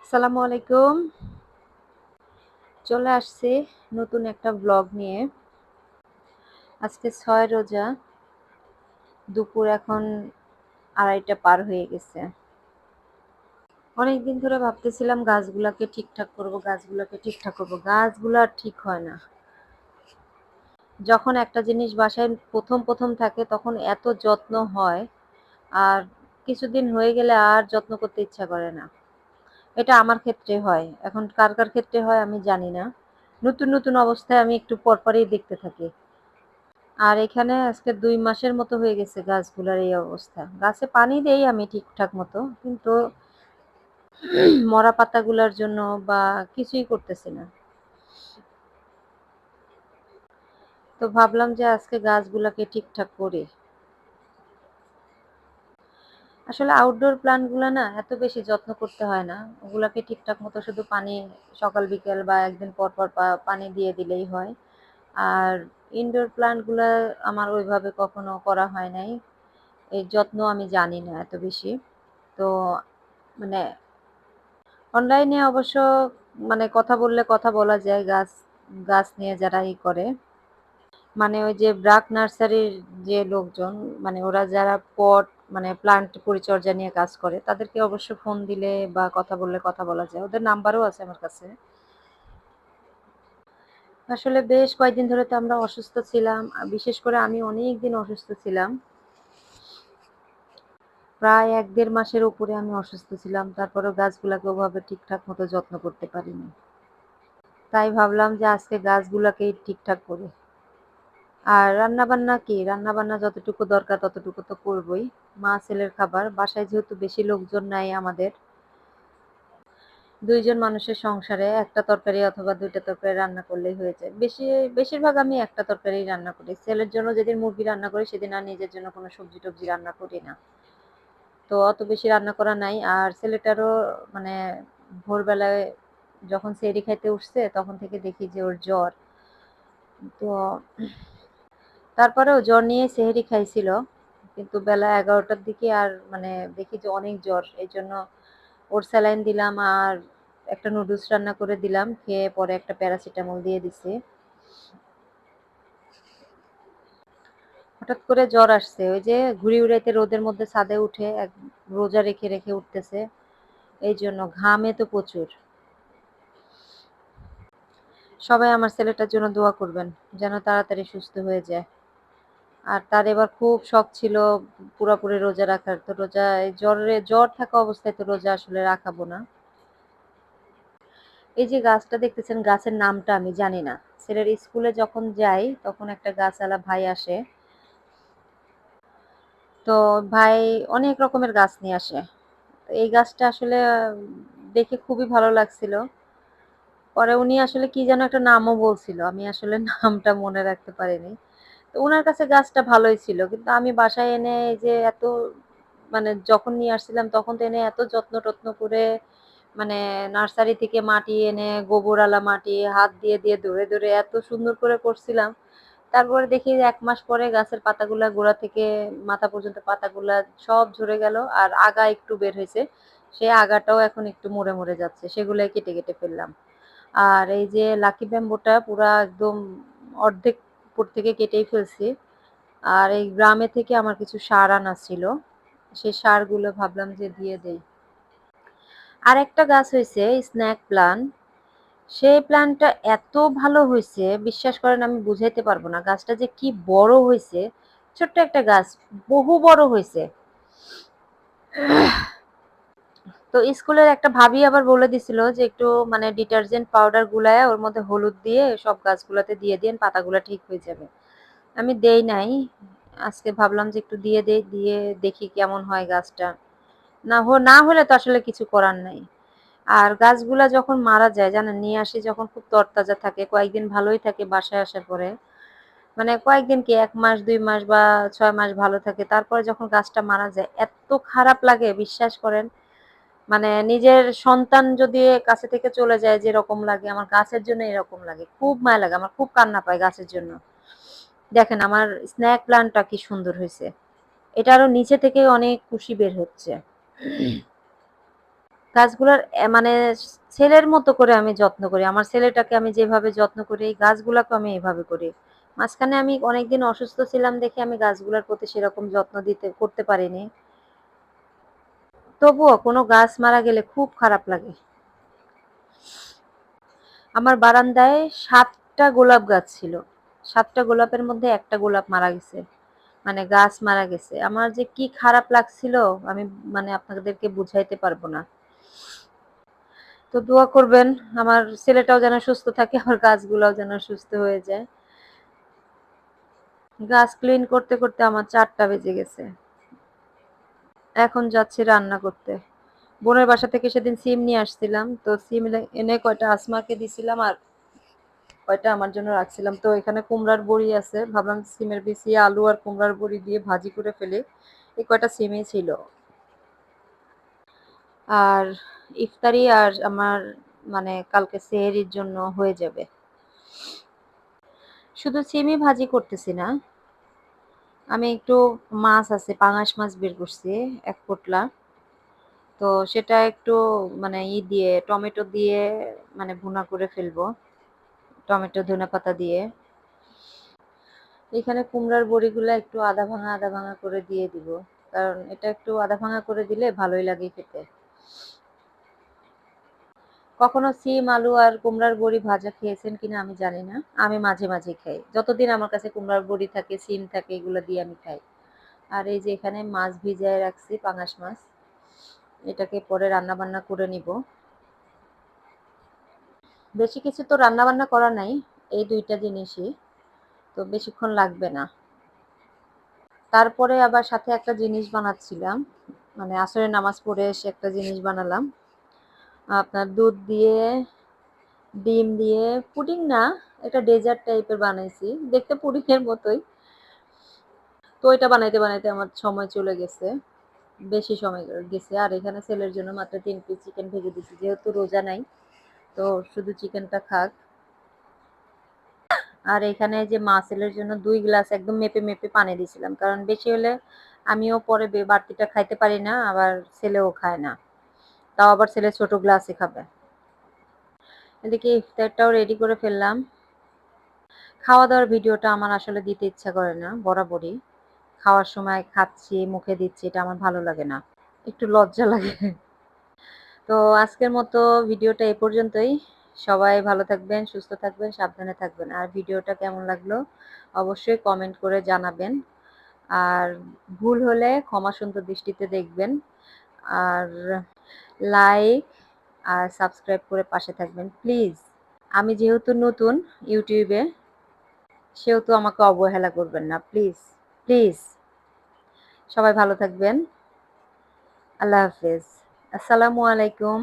আসসালামু আলাইকুম। চলে আসছি নতুন একটা ব্লগ নিয়ে। আজকে ৬ রোজা। দুপুর এখন ২:৩০ পার হয়ে গেছে। অনেকদিন ধরে ভাবতেছিলাম গাছগুলাকে ঠিকঠাক করব, গাছগুলাকে ঠিকঠাক করব। গাছগুলা আর ঠিক হয় না। যখন একটা জিনিস বাসায় প্রথম থাকে তখন এত যত্ন হয়, আর কিছুদিন হয়ে গেলে আর যত্ন করতে ইচ্ছা করে না। এটা আমার ক্ষেত্রে হয়। এখন কার ক্ষেত্রে হয় আমি জানি না। নতুন অবস্থায় আমি একটু পরপরই দেখতে থাকি। আর এখানে আজকে ২ মাসের মতো হয়ে গেছে গাছগুলার এই অবস্থা। গাছে পানি দেই আমি ঠিকঠাক মতো। কিন্তু মরা পাতাগুলার জন্য বা কিছুই করতেছি না। তো ভাবলাম যে আজকে গাছগুলাকে ঠিকঠাক করি। আসলে আউটডোর প্ল্যান্ট গুলা না এত বেশি যত্ন করতে হয় না। ওগুলাকে ঠিকঠাক মতো শুধু পানি সকাল বিকেল বা একদিন পর পানি দিয়ে দিলেই হয়। আর ইনডোর প্ল্যান্ট গুলা আমার ওইভাবে কখনো করা হয় নাই। এর যত্ন আমি জানি না এত বেশি। তো মানে অনলাইনে অবশ্য কথা বললে কথা বলা যায় গাছ নিয়ে যারা করে। মানে ওই যে ব্রাক নার্সারির যে লোকজন, মানে ওরা যারা প্লান্ট পরিচর্যা নিয়ে কাজ করে তাদেরকে অবশ্য ফোন দিলে বা কথা বললে কথা বলা যায়। ওদের নাম্বারও আছে আমার কাছে। আসলে বেশ কয়েকদিন ধরে তো আমরা অসুস্থ ছিলাম। বিশেষ করে আমি অনেকদিন অসুস্থ ছিলাম। প্রায় ১-১.৫ মাসের উপরে আমি অসুস্থ ছিলাম। তারপরেও গাছগুলাকে ওভাবে ঠিকঠাক মতো যত্ন করতে পারিনি। তাই ভাবলাম যে আজকে গাছগুলাকেই ঠিকঠাক করি। আর রান্নাবান্না যতটুকু দরকার ততটুকু তো করবই। মা ছেলের খাবার। বাসায় যেহেতু বেশি লোকজন নাই আমাদের। ২ জন মানুষের সংসারে ১ টা তরকারি অথবা ২ টা তরকারি রান্না করলেই হয়ে যায়। বেশিরভাগ আমি ১ টা তরকারিই রান্না করি। ছেলের জন্য যেদিন মুরগি রান্না করি সেদিন আর নিজের জন্য কোনো সবজি-টবজি রান্না করি না। তো অত বেশি রান্না করা নাই। আর ছেলেটারও মানে ভোরবেলায় যখন সেহরি খাইতে উঠছে তখন থেকে দেখি যে ওর জ্বর। তো তারপরেও জ্বর নিয়ে সেহরি খাইছিল। কিন্তু বেলা ১১ টার দিকে আর দেখি যে অনেক জ্বর। এইজন্য ওর স্যালাইন দিলাম আর একটা নুডলস রান্না করে দিলাম। খেয়ে পরে একটা প্যারাসিটামল দিয়ে দিছি। হঠাৎ করে জ্বর আসছে। ওই যে ঘুড়ি উড়াইতে রোদের মধ্যে ছাদে উঠে রোজা রেখে উঠতেছে। এইজন্য ঘামে তো প্রচুর। সবাই আমার ছেলেটার জন্য দোয়া করবেন যেন তাড়াতাড়ি সুস্থ হয়ে যায়। আর তার এবার খুব শখ ছিল পুরাপুরি রোজা রাখার। তো জ্বর থাকা অবস্থায় তো রোজা আসলে রাখাবো না। এই যে গাছটা দেখতেছেন, গাছের নামটা আমি জানি না। ছেলের স্কুলে যখন যাই তখন একটা গাছওয়ালা ভাই আসে। তো ভাই অনেক রকমের গাছ নিয়ে আসে। তো এই গাছটা আসলে দেখে খুবই ভালো লাগছিল। পরে উনি আসলে কি যেন একটা নামও বলছিল। আমি আসলে নামটা মনে রাখতে পারিনি। তো উনার কাছে গাছটা ভালোই ছিল। কিন্তু আমি বাসায় এনে এই যে এত যখন নিয়ে আসছিলাম তখন তো এনে এত যত্ন-টত্ন করে মানে নার্সারি থেকে মাটি এনে গোবরওয়ালা মাটি হাত দিয়ে ধরে এত সুন্দর করে করছিলাম। তারপরে দেখি যে ১ মাস পরে গাছের পাতাগুলা গোড়া থেকে মাথা পর্যন্ত পাতাগুলা সব ঝরে গেল। আর আগা একটু বের হইছে। সেই আগাটাও এখন একটু মরে যাচ্ছে। সেগুলাই কেটে ফেললাম। আর এই যে লাকি ব্যাম্বুটা পুরা একদম অর্ধেক উপর থেকে কেটেই ফেলছি। আর এই গ্রামে থেকে আমার কিছু সার আনা ছিল। সেই সারগুলো ভাবলাম যে দিয়ে দেই। আরেকটা গাছ হইছে স্নেক প্লান্ট। সেই প্ল্যান্টটা এত ভালো হইছে বিশ্বাস করেন আমি বুঝাইতে পারবো না। গাছটা যে কি বড় হইছে, ছোট্ট একটা গাছ, বহু বড় হইছে। তো স্কুলের একটা ভাবি আবার বলে দিছিল যে একটু ডিটারজেন্ট পাউডার গুলায়া ওর মধ্যে হলুদ দিয়ে সব গাছগুলাতে দিয়ে দিয়েন, পাতাগুলা ঠিক হয়ে যাবে। আমি দেই নাই। আজকে ভাবলাম যে একটু দিয়ে দেই, দিয়ে দেখি কেমন হয় গাছটা। না হলে তো আসলে কিছু করার নাই। আর গাছগুলা যখন মারা যায় জানেন, নিয়ে আসি যখন খুব তরতাজা থাকে, কয়েকদিন ভালোই থাকে বাসায় আসার পরে। কয়েকদিন কি ১ মাস ২ মাস বা ৬ মাস ভালো থাকে। তারপরে যখন গাছটা মারা যায় এত খারাপ লাগে বিশ্বাস করেন। নিজের সন্তান যদি কাছে থেকে চলে যায় যেরকম লাগে, আমার গাছের জন্য এরকম লাগে। খুব মায়া লাগে। আমার খুব কান্না পায় গাছের জন্য। দেখেন আমার স্নেক প্লান্টটা কি সুন্দর হইছে। এটারও নিচে থেকে অনেক কুশি বের হচ্ছে। গাছগুলার মানে ছেলের মতো করে আমি যত্ন করি। আমার ছেলেটাকে আমি যেভাবে যত্ন করি, এই গাছগুলাকেও আমি এভাবে করি। মাঝখানে আমি অনেকদিন অসুস্থ ছিলাম দেখে আমি গাছগুলার প্রতি সেরকম যত্ন করতে পারিনি। তবুও কোনো গাছ মারা গেলে খুব খারাপ লাগে। আমার বারান্দায় ৭ টা গোলাপ গাছ ছিল। ৭ টা গোলাপের মধ্যে ১ টা গোলাপ মারা গেছে। মানে গাছ মারা গেছে। আমার যে কি খারাপ লাগছিল আমি মানে আপনাদেরকে বুঝাইতে পারবো না। তো দোয়া করবেন আমার ছেলেটাও যেন সুস্থ থাকে, আমার গাছগুলাও যেন সুস্থ হয়ে যায়। গাছ ক্লিন করতে করতে আমার ৪টা বেজে গেছে। এখন যাচ্ছি রান্না করতে। বোনের বাসা থেকে সেদিন সিম নিয়ে আসছিলাম। তো সিম এনে কয়টা আসমাকে দিছিলাম আর কয়টা আমার জন্য রাখছিলাম। তো এখানে কুমড়ার বড়ি আছে। ভাবলাম সিমের বিচি, আলু আর কুমড়ার বড়ি দিয়ে ভাজি করে ফেলি। এই কয়টা সিমই ছিল। আর ইফতারি আর আমার মানে কালকে সেহরির জন্য হয়ে যাবে। শুধু সিমই ভাজি করতেছি না, আমি একটু মাছ আছে, পাঙাশ মাছ বের করছি ১ পোটলা। তো সেটা একটু মানে দিয়ে টমেটো দিয়ে মানে ভুনা করে ফেলবো। টমেটো ধনেপাতা দিয়ে। এখানে কুমড়ার বড়িগুলা একটু আধা ভাঙা করে দিয়ে দিব। কারণ এটা একটু আধা ভাঙা করে দিলে ভালোই লাগে খেতে। কখনো সিম, আলু আর কুমড়ার বড়ি ভাজা খেয়েছেন কিনা আমি জানি না। আমি মাঝে, মাঝে খাই। যতদিন আমার কাছে কুমড়ার বড়ি থাকে, সিম থাকে এগুলো দিয়ে আমি খাই। আর এই যে এখানে মাছ ভিজায় রাখছি, পাঙাশ মাছ। এটাকে পরে রান্না-বান্না করে নিব। বেশি কিছু তো রান্না-বান্না করা নাই। এই ২ টা জিনিসই। তো বেশিক্ষণ লাগবে না। তারপরে আবার সাথে একটা জিনিস বানাচ্ছিলাম। মানে আসরের নামাজ পড়ে এসে একটা জিনিস বানালাম। আপনার দুধ দিয়ে, ডিম দিয়ে পুডিং না, এটা ডেজার্ট টাইপের বানাইছি। দেখতে পুডিংয়ের মতোই। তো এটা বানাইতে, বানাইতে আমার সময় চলে গেছে। বেশি সময় গেছে। আর এখানে ছেলের জন্য মাত্র ৩ পিস চিকেন ভেজে দিছি। যেহেতু রোজা নাই, তো শুধু চিকেনটা খাক। আর এখানে যে ছেলের জন্য ২ গ্লাস একদম মেপে, মেপে পানি দিছিলাম। কারণ বেশি হলে আমিও পরে বাড়তিটা খাইতে পারি না, আবার ছেলেও খায় না। তাও আবার ছেলে ছোট গ্লাসে খাবে। এদিকে ইফতারটাও রেডি করে ফেললাম। খাওয়া-দাওয়ার ভিডিওটা আমার আসলে দিতে ইচ্ছা করে না বরাবরই। খাওয়ার সময় খাচ্ছি, মুখে দিচ্ছি এটা আমার ভালো লাগে না। একটু লজ্জা লাগে। তো আজকের মতো ভিডিওটা এ পর্যন্তই। সবাই ভালো থাকবেন, সুস্থ থাকবেন, সাবধানে থাকবেন। আর ভিডিওটা কেমন লাগলো অবশ্যই কমেন্ট করে জানাবেন। আর ভুল হলে ক্ষমা সুন্দর দৃষ্টিতে দেখবেন। আর লাইক আর সাবস্ক্রাইব করে পাশে থাকবেন প্লিজ। আমি যেহেতু নতুন YouTube এ, সেহেতু আমাকে অবহেলা করবেন না প্লিজ, প্লিজ। সবাই ভালো থাকবেন। আল্লাহ হাফেজ। আসসালামু আলাইকুম।